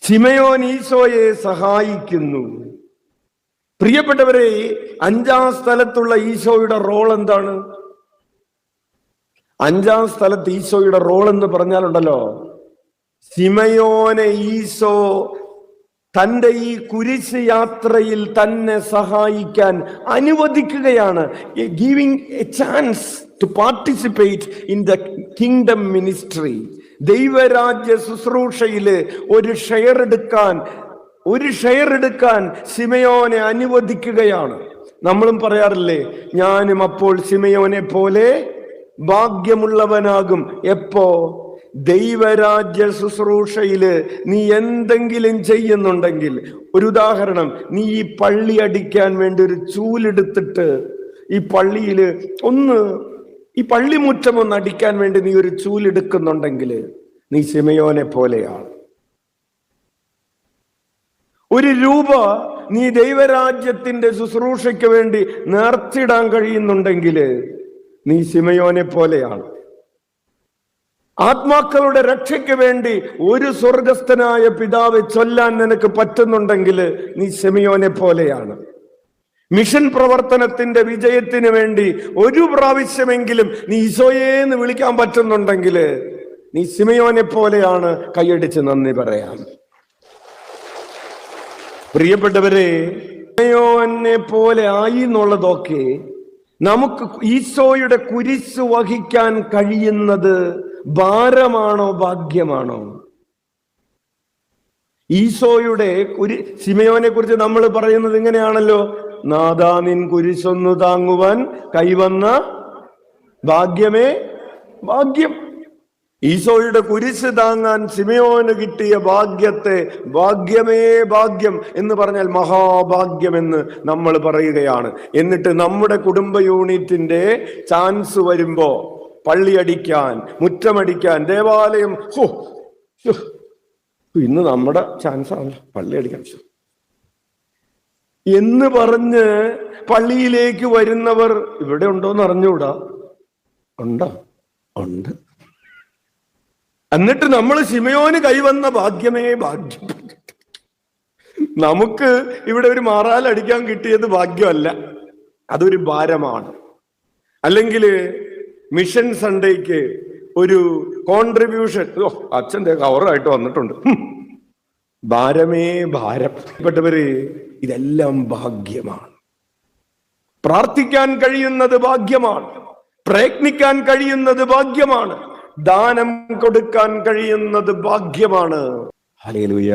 ശിമയോൻ ഈശോയെ സഹായിക്കുന്നു. പ്രിയപ്പെട്ടവരെ, 5-ാം സ്ഥലത്തുള്ള ഈശോയുടെ റോൾ എന്താണ്? 5-ാം സ്ഥലത്ത് ഈശോയുടെ റോൾ എന്ന് പറഞ്ഞാലുണ്ടല്ലോ, ശിമയോനെ ഈശോ തന്റെ ഈ കുരിശ് യാത്രയിൽ തന്നെ സഹായിക്കാൻ അനുവദിക്കുകയാണ്. Giving a chance to participate in the kingdom ministry. ദൈവരാജ്യ ശുശ്രൂഷയില് ഒരു ഷെയർ എടുക്കാൻ ശിമയോനെ അനുവദിക്കുകയാണ്. നമ്മളും പറയാറില്ലേ, ഞാനും അപ്പോൾ ശിമയോനെ പോലെ ഭാഗ്യമുള്ളവനാകും. എപ്പോ? ദൈവരാജ്യ ശുശ്രൂഷയില് നീ എന്തെങ്കിലും ചെയ്യുന്നുണ്ടെങ്കിൽ, ഒരു ഉദാഹരണം, നീ ഈ പള്ളി അടിക്കാൻ വേണ്ടി ഒരു ചൂലെടുത്തിട്ട് ഈ പള്ളിയില് ഈ പള്ളിമുറ്റം ഒന്ന് അടിക്കാൻ വേണ്ടി നീ ഒരു ചൂലെടുക്കുന്നുണ്ടെങ്കിൽ നീ ശിമയോനെ പോലെയാണ്. 1 രൂപ നീ ദൈവരാജ്യത്തിന്റെ ശുശ്രൂഷയ്ക്ക് വേണ്ടി നേർത്തിടാൻ കഴിയുന്നുണ്ടെങ്കിൽ നീ ശിമയോനെ പോലെയാണ്. ആത്മാക്കളുടെ രക്ഷയ്ക്ക് വേണ്ടി ഒരു സ്വർഗസ്ഥനായ പിതാവ് ചൊല്ലാൻ നിനക്ക് പറ്റുന്നുണ്ടെങ്കിൽ നീ ശിമയോനെ പോലെയാണ്. മിഷൻ പ്രവർത്തനത്തിന്റെ വിജയത്തിന് വേണ്ടി 1 പ്രാവശ്യമെങ്കിലും നീ ഈശോയേന്ന് വിളിക്കാൻ പറ്റുന്നുണ്ടെങ്കിൽ നീ ശിമയോനെ പോലെയാണ്. കൈയടിച്ച് നന്ദി പറയാം. പ്രിയപ്പെട്ടവരെ, ശിമയോനെ പോലെ ആയി എന്നുള്ളതൊക്കെ നമുക്ക് ഈശോയുടെ കുരിശ് വഹിക്കാൻ കഴിയുന്നത് ഭാരമാണോ ഭാഗ്യമാണോ? ഈശോയുടെ ശിമയോനെ കുറിച്ച് നമ്മൾ പറയുന്നത് ഇങ്ങനെയാണല്ലോ, നാഥാ നിൻ കുരിശൊന്നു താങ്ങുവാൻ കൈവന്ന ഭാഗ്യമേ ഭാഗ്യം. ഈശോയുടെ കുരിശ് താങ്ങാൻ ശിമയോന് കിട്ടിയ ഭാഗ്യത്തെ ഭാഗ്യമേ ഭാഗ്യം എന്ന് പറഞ്ഞാൽ മഹാഭാഗ്യം എന്ന് നമ്മൾ പറയുകയാണ്. എന്നിട്ട് നമ്മുടെ കുടുംബ യൂണിറ്റിന്റെ ചാൻസ് വരുമ്പോ പള്ളി അടിക്കാൻ, മുറ്റമടിക്കാൻ, ദേവാലയം, ഇന്ന് നമ്മുടെ ചാൻസ് ആണല്ലോ പള്ളി അടിക്കാൻ എന്ന് പറഞ്ഞ് പള്ളിയിലേക്ക് വരുന്നവർ ഇവിടെ ഉണ്ടോന്ന് അറിഞ്ഞൂടാ. ഉണ്ടോ? ഉണ്ട്. എന്നിട്ട് നമ്മൾ ശിമയോന് കൈവന്ന ഭാഗ്യമേ ഭാഗ്യം. നമുക്ക് ഇവിടെ ഒരു മാറാലടിക്കാൻ കിട്ടിയത് ഭാഗ്യമല്ല, അതൊരു ഭാരമാണ്. അല്ലെങ്കിൽ മിഷൻ സൺഡേക്ക് ഒരു കോൺട്രിബ്യൂഷൻ, അച്ഛൻ്റെ കവറായിട്ട് വന്നിട്ടുണ്ട്, ഭാരമേ ഭാരം. പെട്ടവര്, ഇതെല്ലാം ഭാഗ്യമാണ്. പ്രാർത്ഥിക്കാൻ കഴിയുന്നത് ഭാഗ്യമാണ്, പ്രയത്നിക്കാൻ കഴിയുന്നത് ഭാഗ്യമാണ്, ദാനം കൊടുക്കാൻ കഴിയുന്നത് ഭാഗ്യമാണ്. ഹല്ലേലൂയ.